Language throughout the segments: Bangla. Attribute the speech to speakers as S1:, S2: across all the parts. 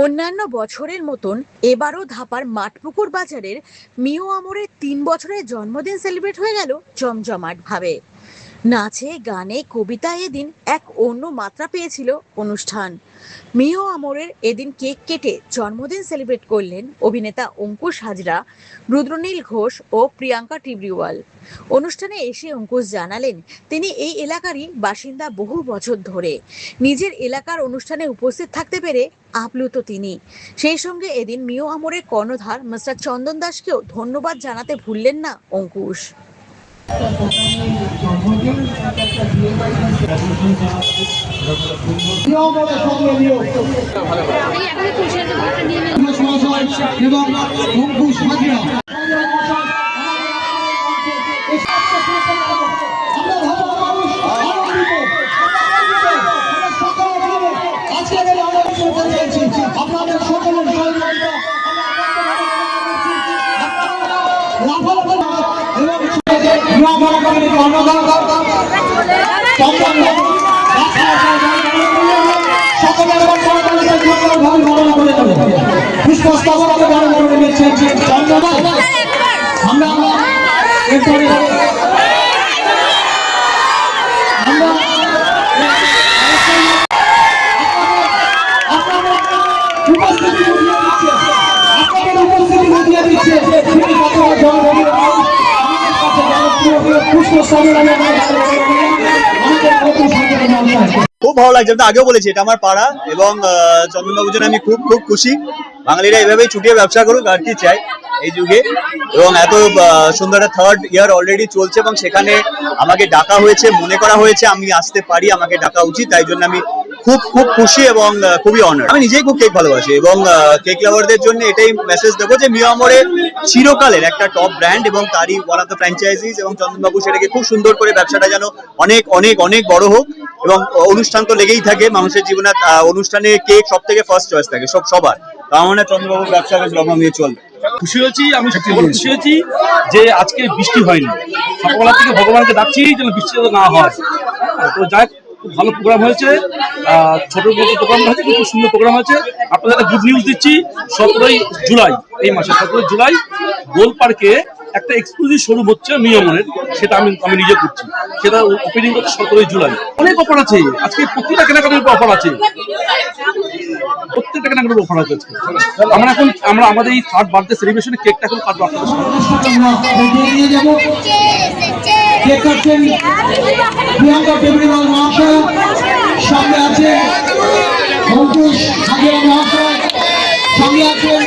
S1: অন্যান্য বছরের মতন এবারও ধাপার মাঠপুকুর বাজারের মিও আমরের 3 বছরের জন্মদিন সেলিব্রেট হয়ে গেল জমজমাট ভাবে। নাচে গানে কবিতায় এদিন এক অন্য মাত্রা পেয়েছিল অনুষ্ঠান। মিও আমরের এদিন কেক কেটে জন্মদিন সেলিব্রেট করলেন অভিনেতা অঙ্কুশ হাজরা, রুদ্রনীল ঘোষ ও প্রিয়াঙ্কা টিবরিওয়াল। অনুষ্ঠানে এসে অঙ্কুশ জানালেন তিনি এই এলাকারই বাসিন্দা বহু বছর ধরে। নিজের এলাকার অনুষ্ঠানে উপস্থিত থাকতে পেরে আপ্লুত তিনি। সেই সঙ্গে এদিন মিও আমরের কর্ণধার মিস্টার চন্দন দাসকেও ধন্যবাদ জানাতে ভুললেন না অঙ্কুশ।
S2: খুব ভালো লাগছে। আমি আগেও বলেছি এটা আমার পাড়া এবং চন্দনবাবুর জন্য আমি খুব খুব খুশি। বাঙালিরা এইভাবেই ছুটিয়ে ব্যবসা করুক, আর কি চাই এই যুগে। এবং এত সুন্দর একটা 3rd ইয়ার অলরেডি চলছে এবং সেখানে আমাকে ডাকা হয়েছে, মনে করা হয়েছে আমি আসতে পারি, আমাকে ডাকা উচিত, তাই জন্য আমি খুব খুব খুশি এবং খুবই অনার। আমি নিজেই খুব কেক ভালোবাসি এবং কেক লাভারদের জন্য এটাই মেসেজ দেবো যে মিও আমরে চিরকালের একটা টপ ব্র্যান্ড এবং তারই ওয়ান অফ দ্য ফ্র্যাঞ্চাইজিস, এবং চন্দনবাবু সেটাকে খুব সুন্দর করে ব্যবসাটা যেন অনেক অনেক অনেক বড় হোক। এবং অনুষ্ঠান তো লেগেই থাকে মানুষের জীবনে, অনুষ্ঠানে কেক সব থেকে ফার্স্ট চয়েস থাকে সবার। তো আমার মনে হয় চন্দ্রবাবুর ব্যবসা বেশ রকম নিয়ে চলবে।
S3: খুশি হয়েছি, আমি খুশি হয়েছি যে আজকে বৃষ্টি হয়নি। সকালবেলা থেকে ভগবানকে ডাকছি যেন বৃষ্টি যাতে না হয়। তো যাই, খুব ভালো প্রোগ্রাম হয়েছে, ছোট বড় প্রোগ্রাম হয়েছে, খুব সুন্দর প্রোগ্রাম হয়েছে। আপনাদের একটা গুড নিউজ দিচ্ছি, 17ই জুলাই, এই মাসে 17ই জুলাই গোল পার্কে একটা এক্সক্লুসিভ শোরুম হচ্ছে মিও আমরের, সেটা আমি নিজে করছি। সেটা ওপেনিং হচ্ছে 17ই জুলাই। অনেক অফার আছে আজকে, প্রত্যেকটা কেনাকাটার উপর অফার আছে, প্রত্যেকটা কেনাকাটার অফার আছে আজকে। আমরা আমাদের এই 3rd বার্থডে সেলিব্রেশনে কেকটা এখন কাটবো আপনাদের সামনে।
S4: প্রিয়াঙ্কা টিবরিওয়াল মহাশয়, সঙ্গে আছে অঙ্কুশ হাজরা মহাশয়, সঙ্গে আছেন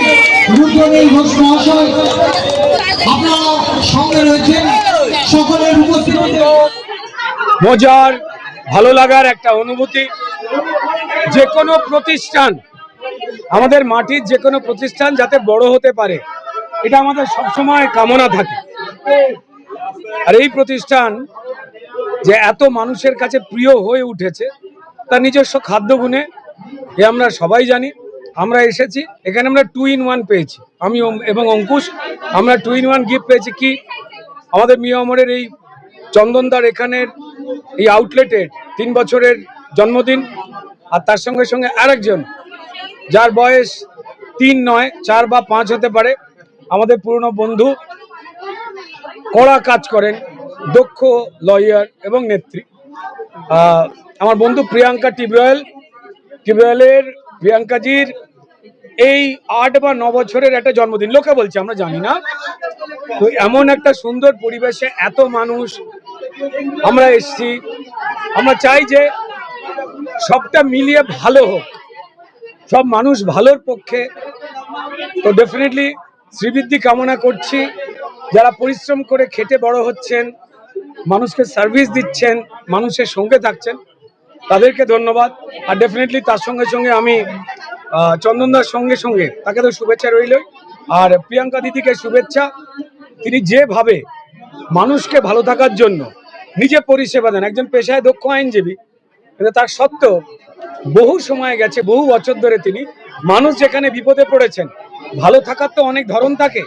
S4: রুদ্রনীল ঘোষ মহাশয়। আপনারা সঙ্গে রয়েছেন, সকলের উপস্থিতিতে
S5: মজার ভালো লাগার একটা অনুভূতি। যে কোনো প্রতিষ্ঠান, আমাদের মাটির যে কোনো প্রতিষ্ঠান যাতে বড় হতে পারে, এটা আমাদের সবসময় কামনা থাকে। আর এই প্রতিষ্ঠান যে এত মানুষের কাছে প্রিয় হয়ে উঠেছে তার নিজস্ব খাদ্য গুণে, এ আমরা সবাই জানি। আমরা এসেছি এখানে, আমরা 2 in 1 পেয়েছি। আমি এবং অঙ্কুশ আমরা 2 in 1 গিফট পেয়েছি। কি আমাদের মিও আমরের এই চন্দনদার এখানের এই আউটলেটের 3 বছরের জন্মদিন, আর তার সঙ্গে সঙ্গে আরেকজন যার বয়স 3 নয় 4 বা 5 হতে পারে, আমাদের পুরনো বন্ধু, কড়া কাজ করেন, দক্ষ লয়ার এবং নেত্রী, আমার বন্ধু প্রিয়াঙ্কা টিবরিওয়ালের প্রিয়াঙ্কাজির এই 8 বা 9 বছরের একটা জন্মদিন। লোকে বলছে, আমরা জানি না। তো এমন একটা সুন্দর পরিবেশে এত মানুষ আমরা এসছি, আমরা চাই যে সবটা মিলিয়ে ভালো হোক, সব মানুষ ভালোর পক্ষে। তো ডেফিনেটলি শ্রীবৃদ্ধি কামনা করছি। যারা পরিশ্রম করে খেটে বড় হচ্ছেন, মানুষকে সার্ভিস দিচ্ছেন, মানুষের সঙ্গে থাকছেন, তাদেরকে ধন্যবাদ। আর ডেফিনেটলি তার সঙ্গে সঙ্গে আমি চন্দনদার সঙ্গে তাকে তো শুভেচ্ছা রইলই, আর প্রিয়াঙ্কা দিদিকে শুভেচ্ছা। তিনি যেভাবে মানুষকে ভালো থাকার জন্য নিজে পরিষেবা দেন, একজন পেশায় দক্ষ আইনজীবী, কিন্তু তার সত্ত্বেও বহু সময় গেছে, বহু বছর ধরে তিনি মানুষ যেখানে বিপদে পড়েছেন, ভালো থাকার তো অনেক ধরন থাকে,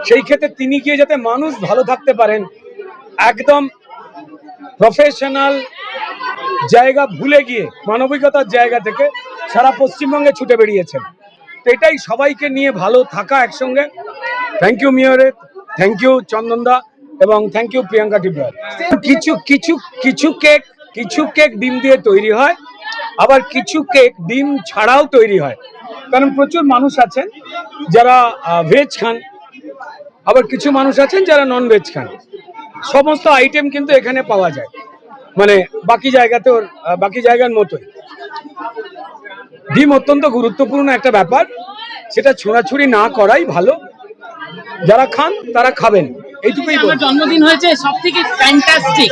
S5: সেই ক্ষেত্রে তিনি গিয়ে যাতে মানুষ ভালো থাকতে পারেন, একদম প্রফেশনাল জায়গা ভুলে গিয়ে মানবিকতার জায়গা থেকে সারা পশ্চিমবঙ্গে ছুটে বেরিয়েছেন। তো এটাই সবাইকে নিয়ে ভালো থাকা একসঙ্গে। থ্যাংক ইউ মেয়রে, থ্যাংক ইউ চন্দনদা এবং থ্যাংক ইউ প্রিয়াঙ্কা টিব্রার। কিছু কেক ডিম দিয়ে তৈরি হয়, আবার কিছু কেক ডিম ছাড়াও তৈরি হয়, কারণ প্রচুর মানুষ আছেন যারা ভেজ খান, আবার কিছু মানুষ আছেন যারা নন ভেজ খান। সমস্ত আইটেম কিন্তু এখানে পাওয়া যায়, মানে বাকি জায়গার মতোই। ডিম অত্যন্ত গুরুত্বপূর্ণ একটা ব্যাপার, সেটা ছোড়াছুড়ি না করাই ভালো। যারা খান তারা খাবেন, এইটুকুই।
S6: আমার জন্মদিন হয়েছে সব থেকে ফ্যান্টাস্টিক।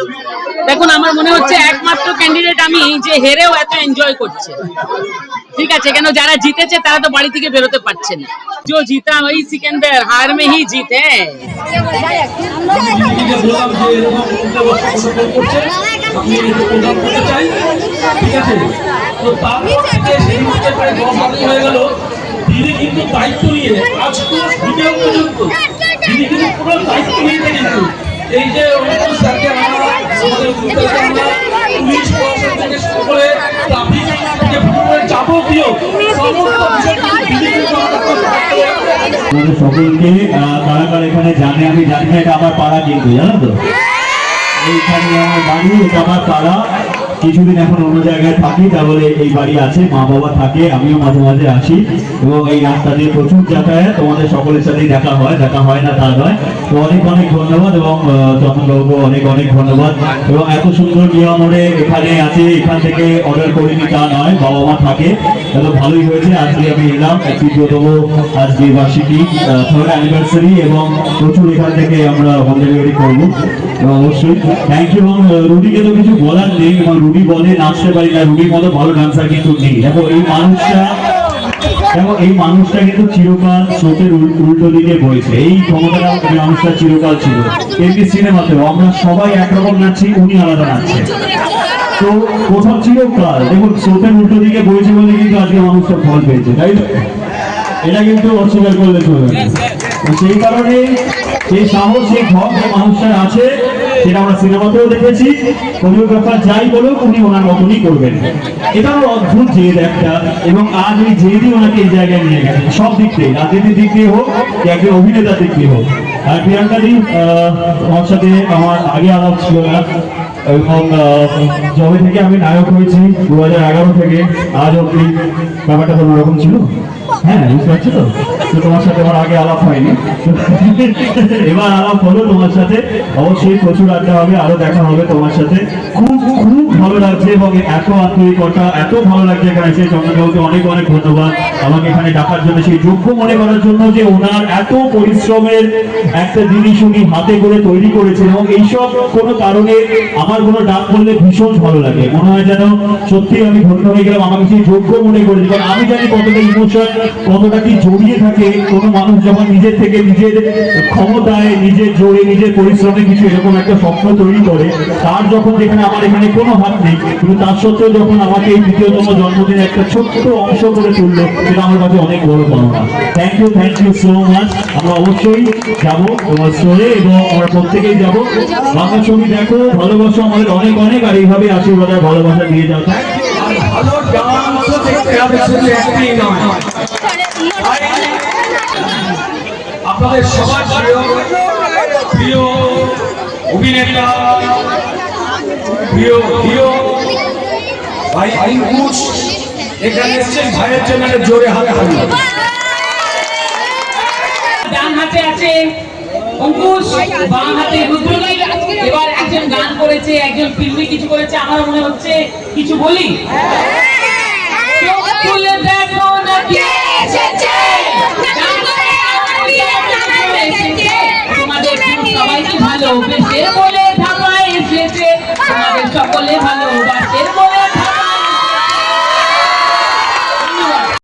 S6: দেখুন, আমার মনে হচ্ছে একমাত্র ক্যান্ডিডেট আমি যে হেরেও এত এনজয় করছে। ঠিক আছে, কেন যারা জিতেছে তারা তো বাড়ি থেকে বেরোতে পারছে না। जो जीता वही सिकंदर, हार में ही जीत है।
S3: দিদি কিন্তু দায়িত্ব নিয়ে আজ ভিডিও পর্যন্ত দিদি কিন্তু পুরো দায়িত্ব নিয়েছে। কিন্তু এই যে স্যারকে আমরা পুলিশ প্রশাসন থেকে শুরু করে ট্রাফিক থেকে যাবতীয় সমস্ত
S7: সকলকে কারা কারা এখানে জানে, আমি জানি না, এটা আমার পাড়া কিন্তু, জানো তো, এইখানে আমার বাড়ি, এটা আমার পাড়া। কিছুদিন এখন অন্য জায়গায় থাকি, তাহলে এই বাড়ি আছে, মা বাবা থাকে, আমিও মাঝে মাঝে আসি এবং এই রাস্তা দিয়ে প্রচুর যাতায়াত। তোমাদের সকলের সাথেই দেখা হয় না তা নয়। তো অনেক অনেক ধন্যবাদ এবং চন্দনবাবু অনেক অনেক ধন্যবাদ। এবং এত সুন্দর নিয়মে এখানে আছে, এখান থেকে অর্ডার করিনি তা নয়, বাবা মা থাকে, এত ভালোই হয়েছে। আজকে আমি এলাম, তৃতীয়তম আজকে বার্ষিকী, 3rd অ্যানিভার্সারি, এবং প্রচুর এখান থেকে আমরা হোম ডেলিভারি করবো। এবং অবশ্যই থ্যাংক ইউ। এবং রুডিকে তো কিছু বলার নেই, এবং রুডি বলে নাচতে পারি না, রুডির মতো ভালো ডান্সার কিন্তু নেই। দেখো এই মানুষটা কিন্তু চিরকাল স্রোতের উল্টো দিকে বইছে, এই ক্ষমতাটা এই মানুষটা চিরকাল ছিল। এমনি সিনেমাতেও আমরা সবাই একরকম নাচছি, উনি আলাদা নাচছেন। তো কোথাও চিরকাল দেখুন স্রোতের উল্টো দিকে বইছে বলে কিন্তু আজকে মানুষটা ফল পেয়েছে, তাই তো? এটা কিন্তু অস্বীকার করলে চলবে না। সেই কারণে সেই সাহস, সেই ভয় যে মানুষটার আছে, সেটা আমরা সিনেমাতেও দেখেছি। কোরিওগ্রাফার যাই বলুক, উনি ওনার মতনই করবেন। এটাও অদ্ভুত জেদ একটা, এবং আজ ওই জেদই ওনাকে এই জায়গায় নিয়ে গেছে, সব দিক থেকে, রাজনীতির দিক দিয়ে হোক, একজন অভিনেতার দিক দিয়ে হোক। আর প্রিয়াঙ্কাদি, আমার সাথে আমার আগে আলাপ ছিল না, এবং যবে থেকে আমি নায়ক হয়েছি 2011 থেকে আজ অব্দি, ব্যাপারটা অন্যরকম ছিল। হ্যাঁ, বুঝতে পারছো তো? তো তোমার সাথে আমার আগে আলাপ হয়নি, এবার আলাপ হলো তোমার সাথে। অবশ্যই প্রচুর আড্ডা হবে, আরো দেখা হবে তোমার সাথে। খুব খুব ভালো লাগছে, এবং এত আন্তরিকতা, এত ভালো লাগছে এখানে এসে। চন্দনবাবুকে অনেক অনেক ধন্যবাদ আমাকে এখানে ডাকার জন্য, সেই যোগ্য মনে করার জন্য যে ওনার এত পরিশ্রমের একটা জিনিস উনি হাতে করে তৈরি করেছেন। এবং এইসব কোনো কারণে আমার কোনো ডাক করলে ভীষণ ভালো লাগে, মনে হয় যেন সত্যি আমি ধন্য হয়ে গেলাম, আমাকে সেই যোগ্য মনে করেছি। কারণ আমি জানি কতটা ইমোশন, কতটা কি জড়িয়ে থাকে কোনো মানুষ যখন নিজের থেকে, নিজের ক্ষমতায়, নিজের জোরে, নিজের পরিশ্রমে কিছু এরকম একটা স্বপ্ন তৈরি করে। তার যখন, যেখানে আমার এখানে কোনো হাত নেই, কিন্তু তার সত্ত্বেও যখন আমাকে এই তৃতীয়তম জন্মদিনে একটা ছোট্ট অংশ করে তুললো, সেটা আমার কাছে অনেক বড় পাওনা। Thank you so much. আমরা অবশ্যই যাবো তোমার স্টোরে, এবং আমরা প্রত্যেকেই যাবো। বাংলা ছবি দেখো, ভালোবাসো আমাদের অনেক অনেক, আর এইভাবে আশীর্বাদ আর ভালোবাসা দিয়ে যাও।
S5: ভালো ডান্স দেখতে হবে, শুধু একটাই নয়। আপনাদের সবার প্রিয় অভিনেতা, প্রিয় হিরো ভাই অঙ্কুশ এখানে এসেছেন। ভাইয়ের জন্য জোরে হাতে হাতে।
S6: ডান হাতে আছে অঙ্কুশ, বাম হাতে রুদ্রনীল। এবার একজন গান করেছে, একজন ফিল্মি কিছু করেছে, আমার মনে হচ্ছে কিছু বলি। চোখ খুলে দেখো না কে এসেছে, তোমাদের সবাইকে ভালোবেসে বলে ঢাকায় এসেছে, তোমাদের সকলে ভালোবাসে।